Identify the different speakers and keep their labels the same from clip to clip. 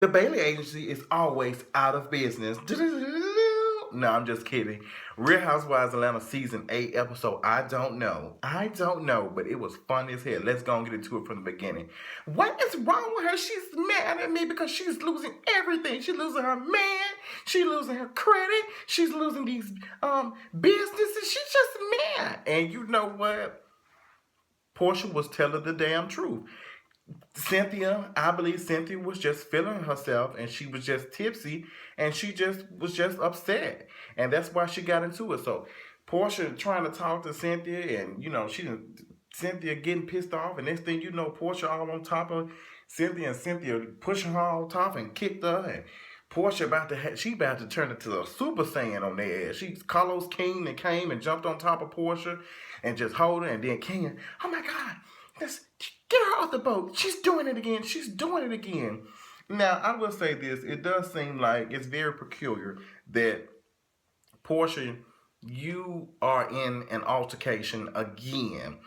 Speaker 1: The Bailey agency is always out of business. No, I'm just kidding. Real Housewives Atlanta season 8 episode. I don't know. I don't know, but it was fun as hell. Let's go and get into it from the beginning. What is wrong with her? She's mad at me because she's losing everything. She's losing her man. She's losing her credit. She's losing these businesses. She's just mad. And you know what? Portia was telling the damn truth. Cynthia, I believe Cynthia was just feeling herself and she was just tipsy and she just was just upset. And that's why she got into it. So Portia trying to talk to Cynthia and Cynthia getting pissed off and next thing you know, Portia all on top of Cynthia and Cynthia pushing her on top and kicked her and Portia she about to turn into a Super Saiyan on their ass. Carlos King that came and jumped on top of Portia and just hold her and then King, oh my God, let's get her off the boat. She's doing it again. She's doing it again. Now, I will say this. It does seem like it's very peculiar that Portia, you are in an altercation again.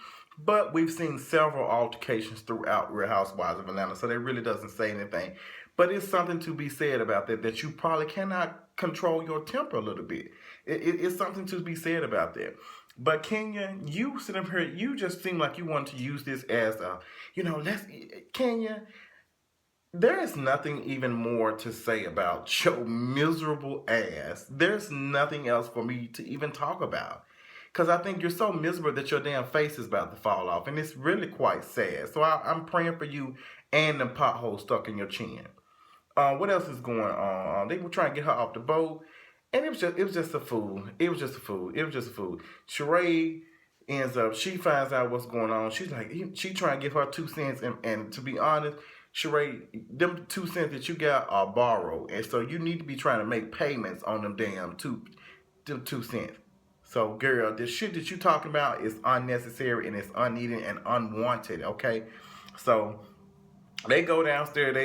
Speaker 1: But we've seen several altercations throughout Real Housewives of Atlanta, so that really doesn't say anything. But it's something to be said about that you probably cannot control your temper a little bit. It's something to be said about that. But Kenya, you sit up here, you just seem like you want to use this as Kenya, there is nothing even more to say about your miserable ass. There's nothing else for me to even talk about. Because I think you're so miserable that your damn face is about to fall off. And it's really quite sad. So I'm praying for you and the potholes stuck in your chin. What else is going on? They were trying to get her off the boat. And it was just a fool. It was just a fool. It was just a fool. Sheree ends up, she finds out what's going on. She's like, she trying to give her 2 cents. And to be honest, Sheree, them 2 cents that you got are borrowed. And so you need to be trying to make payments on them damn 2 cents. So girl, this shit that you talking about is unnecessary and it's unneeded and unwanted, okay? So they go downstairs,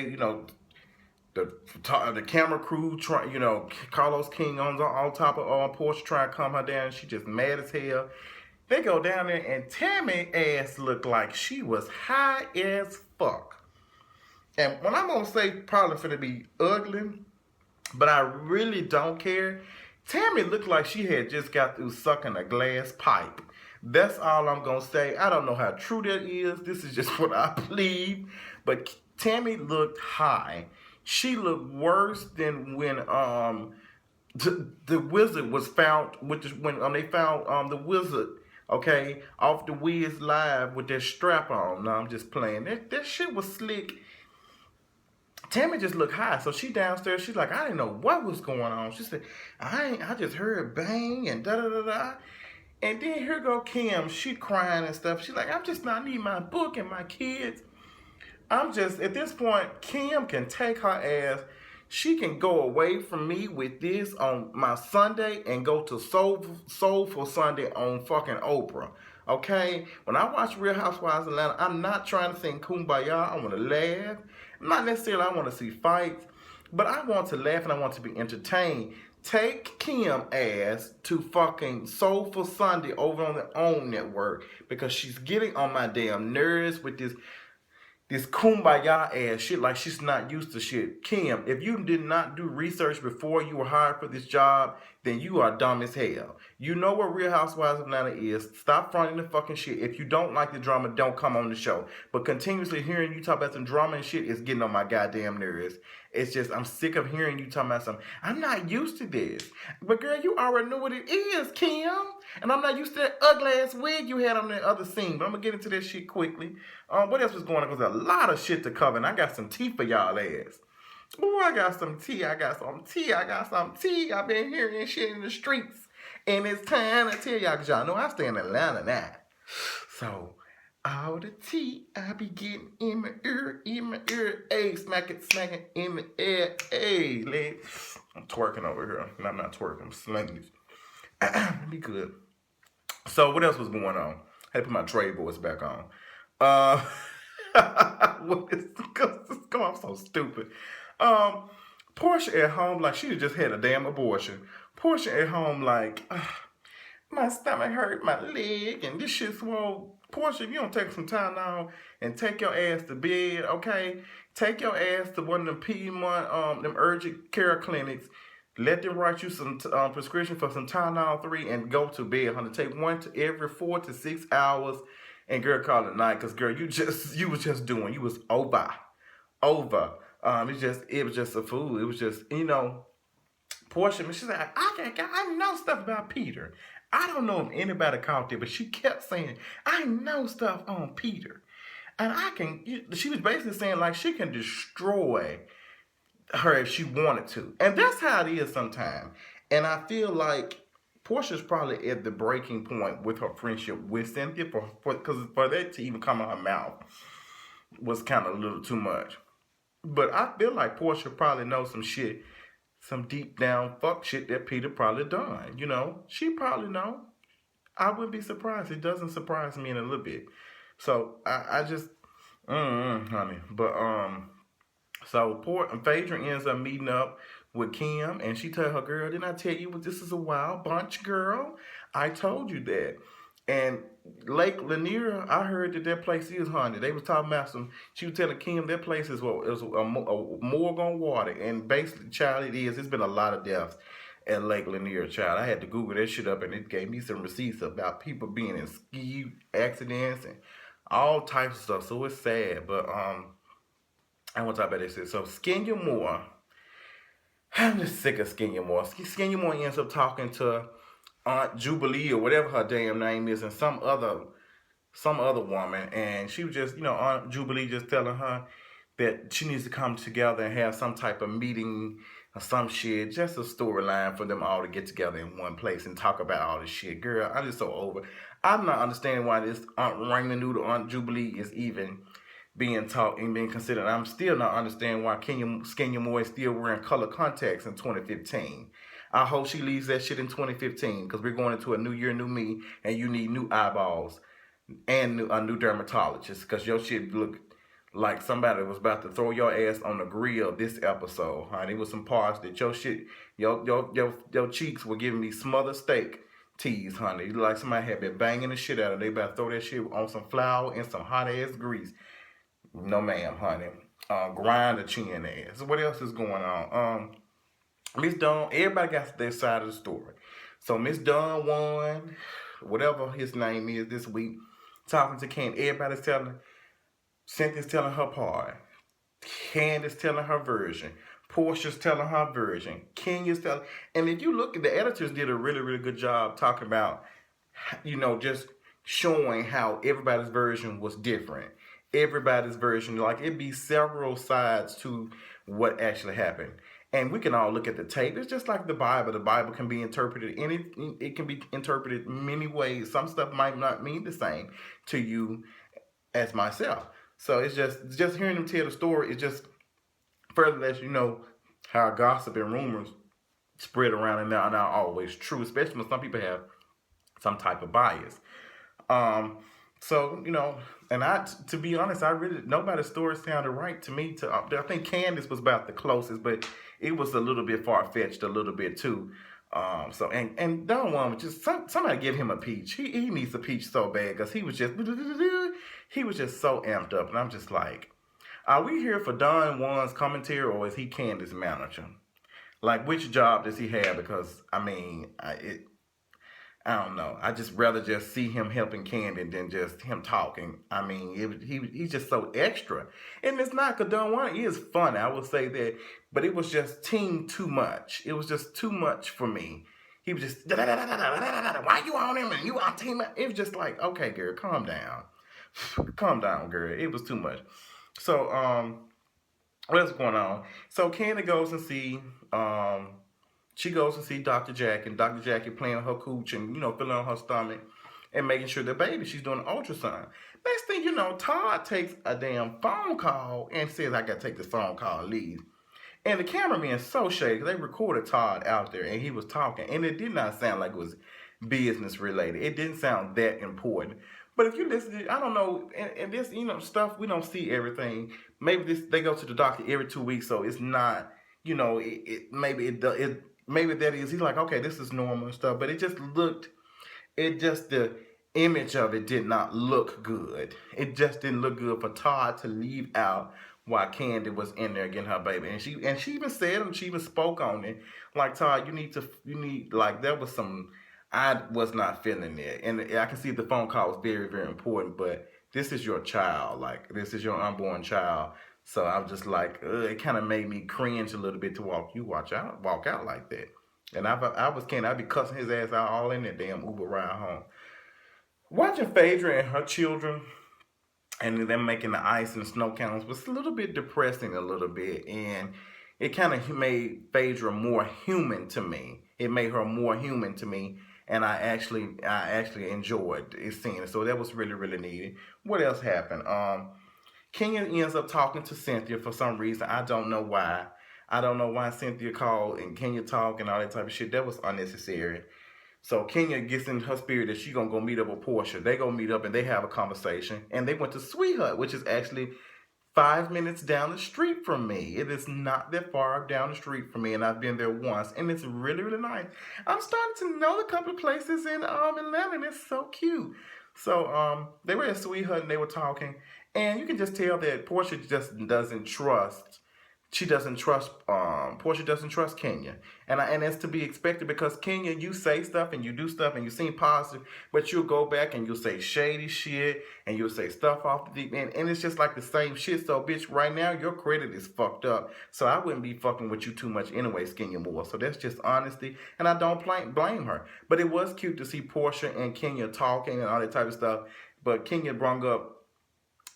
Speaker 1: the camera crew Carlos King on top of Portia trying to calm her down. She just mad as hell. They go down there and Tammy ass looked like she was high as fuck. And when I'm gonna say probably finna be ugly, but I really don't care. Tammy looked like she had just got through sucking a glass pipe. That's all I'm gonna say. I don't know how true that is. This is just what I believe. But Tammy looked high. She looked worse than when the wizard was found, which is when they found the wizard, okay, off the Wiz Live with that strap on. No, I'm just playing. That shit was slick. Tammy just looked high, so she downstairs. She's like, I didn't know what was going on. She said, I just heard bang and da da da da. And then here go Kim. She crying and stuff. She's like, I'm just not need my book and my kids. I'm just, at this point, Kim can take her ass. She can go away from me with this on my Sunday and go to Soulful Sunday on fucking Oprah. Okay? When I watch Real Housewives of Atlanta, I'm not trying to sing Kumbaya. I want to laugh. Not necessarily I want to see fights, but I want to laugh and I want to be entertained. Take Kim ass to fucking Soulful Sunday over on the OWN network because she's getting on my damn nerves with this kumbaya ass shit like she's not used to shit. Kim, if you did not do research before you were hired for this job, then you are dumb as hell. You know what Real Housewives of Atlanta is. Stop fronting the fucking shit. If you don't like the drama, don't come on the show. But continuously hearing you talk about some drama and shit is getting on my goddamn nerves. It's just, I'm sick of hearing you talking about something. I'm not used to this. But girl, you already know what it is, Kim. And I'm not used to that ugly ass wig you had on that other scene. But I'm going to get into that shit quickly. What else was going on? Because there's a lot of shit to cover. And I got some tea for y'all ass. Ooh, I got some tea. I got some tea. I've been hearing shit in the streets. And it's time to tell y'all, because y'all know I stay in Atlanta now. So, all the tea I be getting in my ear. Hey, smack it in the air. Hey, leg. I'm twerking over here. No, I'm not twerking. I'm slinging it. Be good. So, what else was going on? I had to put my trade voice back on. What is going on? I'm so stupid. Portia at home like she just had a damn abortion. Portia at home like, my stomach hurt, my leg, and this shit swole. Portia, if you don't take some time now and take your ass to bed, okay? Take your ass to one of them Piedmont, them urgent care clinics. Let them write you some prescription for some Tylenol 3 and go to bed, honey. Take one to every 4 to 6 hours, and girl, call it night, cause girl, you was just doing, you was over. It was just a fool. It was just, Portia, she's like, I know stuff about Peter. I don't know if anybody caught it, but she kept saying, I know stuff on Peter. And she was basically saying like she can destroy her if she wanted to. And that's how it is sometimes. And I feel like Portia's probably at the breaking point with her friendship with Cynthia because for that to even come out her mouth was kind of a little too much. But I feel like Portia probably knows some shit, some deep down fuck shit that Peter probably done. She probably know. I wouldn't be surprised. It doesn't surprise me in a little bit. So I just, honey. But so poor Phaedra ends up meeting up with Kim, and she tell her, girl, didn't I tell you this is a wild bunch, girl? I told you that. And Lake Lanier, I heard that place is haunted. They was talking about she was telling Kim that place is a morgue on water. And basically, child, it is. It's been a lot of deaths at Lake Lanier, child. I had to Google that shit up, and it gave me some receipts about people being in ski accidents and all types of stuff. So it's sad. But I want to talk about this. So Skenya Moore, I'm just sick of Skenya Moore. Skenya Moore ends up talking to Aunt Jubilee or whatever her damn name is, and some other woman, and she was just, Aunt Jubilee just telling her that she needs to come together and have some type of meeting or some shit, just a storyline for them all to get together in one place and talk about all this shit. Girl, I'm just so over. I'm not understanding why this Aunt Raymond Noodle, Aunt Jubilee is even being taught and being considered. I'm still not understanding why Skenya Moore is still wearing color contacts in 2015. I hope she leaves that shit in 2015 because we're going into a new year, new me, and you need new eyeballs and a new dermatologist because your shit look like somebody was about to throw your ass on the grill this episode, honey. It was some parts that your shit, your cheeks were giving me smothered steak tease, honey. Like somebody had been banging the shit out of it. They about to throw that shit on some flour and some hot ass grease. No ma'am, honey. Grind the chin ass. What else is going on? Miss Dunn, everybody got their side of the story. So Miss Dunn won, whatever his name is this week, talking to Ken. Everybody's telling, Cynthia's telling her part. Candace telling her version. Portia's telling her version. Kenya's telling. And if you look at the editors did a really, really good job talking about, just showing how everybody's version was different. Everybody's version, like it'd be several sides to what actually happened. And we can all look at the tape. It's just like the Bible. The Bible can be interpreted it can be interpreted many ways. Some stuff might not mean the same to you as myself. So it's just hearing them tell the story. It just further lets you know how gossip and rumors spread around and they're not always true, especially when some people have some type of bias. So, and to be honest, nobody's story sounded right to me. I think Candace was about the closest, but it was a little bit far-fetched a little bit too. So, and Don Juan was just, somebody give him a peach. He needs a peach so bad because he was just so amped up. And I'm just like, are we here for Don Juan's commentary or is he Candace's manager? Like, which job does he have? Because, I don't know. I just rather just see him helping Candy than just him talking. He's just so extra. And it's not because Don Juan is funny, I would say that. But it was just too much. It was just too much for me. He was just, why you on him and you on team? It was just like, okay, girl, calm down. Calm down, girl. It was too much. So, what else going on? So Candy goes and see, she goes to see Dr. Jackie, and Dr. Jackie playing her cooch and, feeling on her stomach and making sure the baby, she's doing an ultrasound. Next thing you know, Todd takes a damn phone call and says, I got to take this phone call and leave. And the cameraman so shady, they recorded Todd out there and he was talking. And it did not sound like it was business related. It didn't sound that important. But if you listen to, I don't know, and this, stuff, we don't see everything. Maybe they go to the doctor every 2 weeks, so it's not, maybe that is, he's like, okay, this is normal and stuff. But the image of it did not look good. It just didn't look good for Todd to leave out while Candy was in there getting her baby, and she even said and she even spoke on it. Like, Todd, you need like there was some I was not feeling it, and I can see the phone call was very very important, but this is your child, like this is your unborn child. So I was just like, it kind of made me cringe a little bit to walk out like that. And I was Candy, I'd be cussing his ass out all in that damn Uber ride home. Watching Phaedra and her children and them making the ice and snow cones was a little bit depressing, a little bit, and it kind of made Phaedra more human to me. It made her more human to me, and I actually enjoyed seeing it. So that was really really neat. What else happened? Kenya ends up talking to Cynthia for some reason. I don't know why. I don't know why Cynthia called and Kenya talk and all that type of shit. That was unnecessary. So Kenya gets in her spirit that she gonna go meet up with Portia. They go meet up and they have a conversation. And they went to Sweet Hut, which is actually 5 minutes down the street from me. It is not that far down the street from me, and I've been there once, and it's really, really nice. I'm starting to know a couple of places in Atlanta, and it's so cute. So they were at Sweet Hut and they were talking, and you can just tell that Portia just doesn't trust she doesn't trust Portia doesn't trust Kenya. And it's to be expected because Kenya, you say stuff and you do stuff and you seem positive, but you'll go back and you'll say shady shit and you'll say stuff off the deep end, and it's just like the same shit. So bitch, right now your credit is fucked up. So I wouldn't be fucking with you too much anyway, Kenya Moore. So that's just honesty, and I don't blame her. But it was cute to see Portia and Kenya talking and all that type of stuff. But Kenya brought up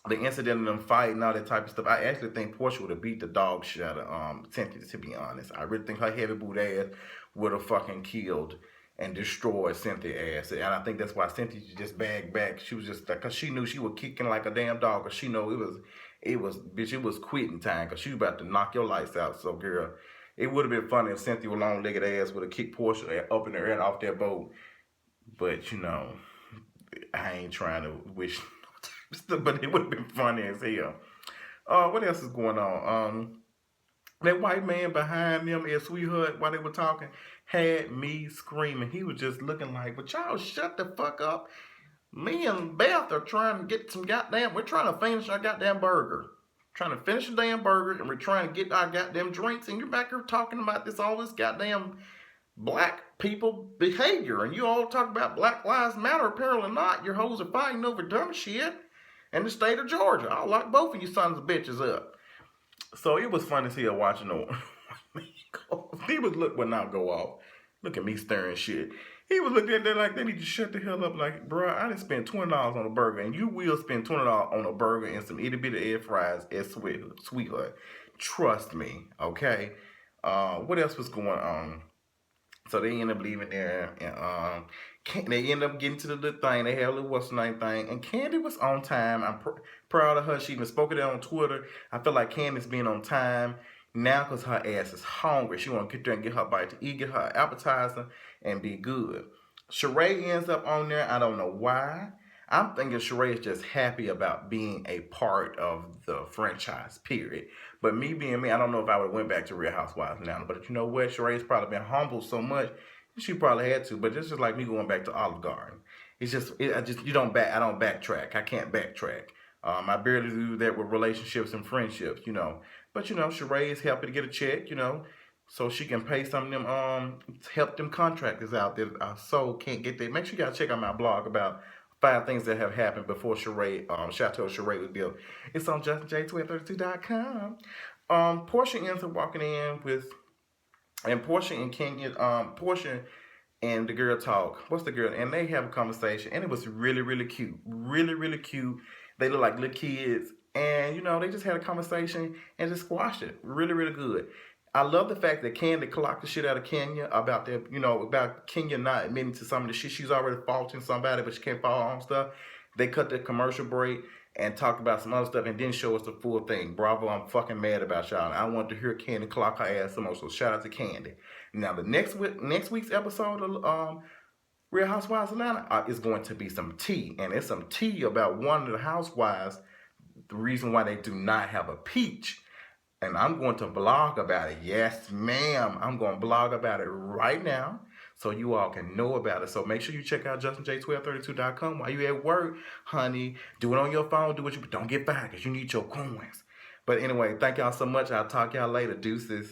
Speaker 1: the incident of them fighting and all that type of stuff. I actually think Portia would have beat the dog shit out of Cynthia, to be honest. I really think her heavy boot ass would have fucking killed and destroyed Cynthia ass. And I think that's why Cynthia just bagged back. She was just like, cause she knew she was kicking like a damn dog. Cause she know it was quitting time. Cause she was about to knock your lights out. So girl, it would have been funny if Cynthia with long-legged ass would have kicked Portia up in the air and off that boat. But I ain't trying to wish but it would have been funny as hell. What else is going on? That white man behind them at Sweet Hut while they were talking had me screaming. He was just looking like, but y'all shut the fuck up. Me and Beth are trying to get we're trying to finish our goddamn burger. Trying to finish the damn burger and we're trying to get our goddamn drinks, and you're back here talking about all this goddamn black people behavior, and you all talk about Black Lives Matter. Apparently not. Your hoes are fighting over dumb shit in the state of Georgia. I'll lock both of you sons of bitches up. So it was fun to see her watching the he was would not go off. Look at me stirring shit. He was looking at that like they need to shut the hell up. Like, bro, I done spent $20 on a burger, and you will spend $20 on a burger and some itty bitty egg fries at Sweet Hut. Trust me, okay? What else was going on? So they end up leaving there, and they end up getting to the little thing. They had a little what's the name thing, and Candy was on time. I'm proud of her. She even spoke of that on Twitter. I feel like Candy's being on time now because her ass is hungry. She want to get there and get her bite to eat, get her appetizer, and be good. Sheree ends up on there. I don't know why. I'm thinking Sheree is just happy about being a part of the franchise, period. But me being me, I don't know if I would have went back to Real Housewives now. But you know what? Sheree's probably been humbled so much, she probably had to. But it's just like me going back to Olive Garden. It's just, I don't backtrack. I can't backtrack. I barely do that with relationships and friendships, But, Sheree is happy to get a check, so she can pay some of them, help them contractors out there. So can't get that. Make sure you guys check out my blog about 5 things that have happened before Chateau Sheree was built. It's on JustinJ1232.com. Portia ends up walking in and Portia and Kenya, Portia and the girl talk. What's the girl? And they have a conversation, and it was really, really cute. Really, really cute. They look like little kids, and they just had a conversation and just squashed it. Really, really good. I love the fact that Candy clocked the shit out of Kenya about that, about Kenya not admitting to some of the shit. She's already faulting somebody, but she can't fall on stuff. They cut the commercial break and talked about some other stuff and didn't show us the full thing. Bravo, I'm fucking mad about y'all. I want to hear Candy clock her ass some more, so shout out to Candy. Now, the next week's episode of Real Housewives of Atlanta is going to be some tea, and it's some tea about one of the housewives, the reason why they do not have a peach. And I'm going to blog about it. Yes, ma'am. I'm going to blog about it right now so you all can know about it. So make sure you check out JustinJ1232.com while you at work, honey. Do it on your phone. Do what don't get fired because you need your coins. But anyway, thank y'all so much. I'll talk y'all later. Deuces.